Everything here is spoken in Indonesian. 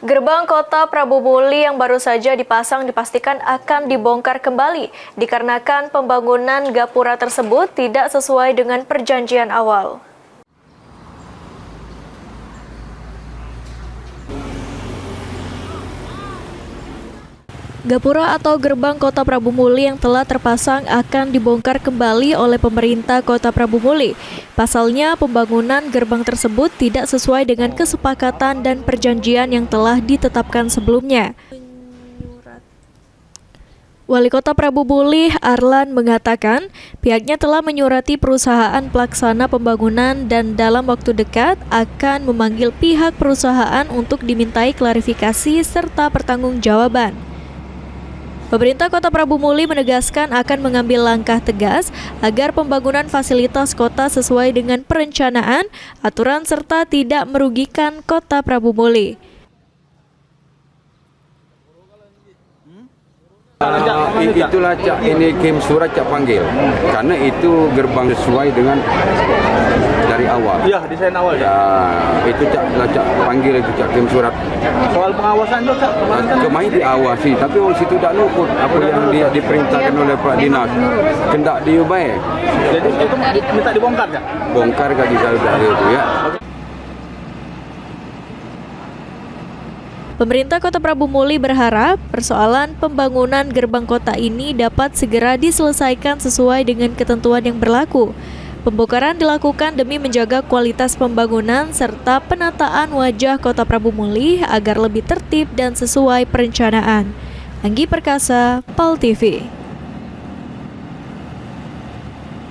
Gerbang kota Prabu Muli yang baru saja dipasang dipastikan akan dibongkar kembali dikarenakan pembangunan gapura tersebut tidak sesuai dengan perjanjian awal. Gapura atau gerbang kota Prabu Muli yang telah terpasang akan dibongkar kembali oleh pemerintah kota Prabu Muli. Pasalnya, pembangunan gerbang tersebut tidak sesuai dengan kesepakatan dan perjanjian yang telah ditetapkan sebelumnya. Wali Kota Prabu Muli, Arlan, mengatakan pihaknya telah menyurati perusahaan pelaksana pembangunan dan dalam waktu dekat akan memanggil pihak perusahaan untuk dimintai klarifikasi serta pertanggungjawaban. Pemerintah Kota Prabu Muli menegaskan akan mengambil langkah tegas agar pembangunan fasilitas kota sesuai dengan perencanaan, aturan serta tidak merugikan Kota Prabu Muli. Itulah Cak, ini kirim surat Cak panggil karena itu gerbang sesuai dengan dari awal. Iya, desain awal ya. Itu Cak panggil itu Cak kirim surat. Soal pengawasan juga Cak, kemarin diawasi, tapi orang situ tak luput apa yang dia diperintahkan oleh Pak Dinas. Kendak diubah. Jadi itu minta dibongkar Cak? Bongkar gaji saudara itu ya. Pemerintah Kota Prabu Muli berharap persoalan pembangunan gerbang kota ini dapat segera diselesaikan sesuai dengan ketentuan yang berlaku. Pembongkaran dilakukan demi menjaga kualitas pembangunan serta penataan wajah Kota Prabu Muli agar lebih tertib dan sesuai perencanaan. Anggi Perkasa, PAL TV.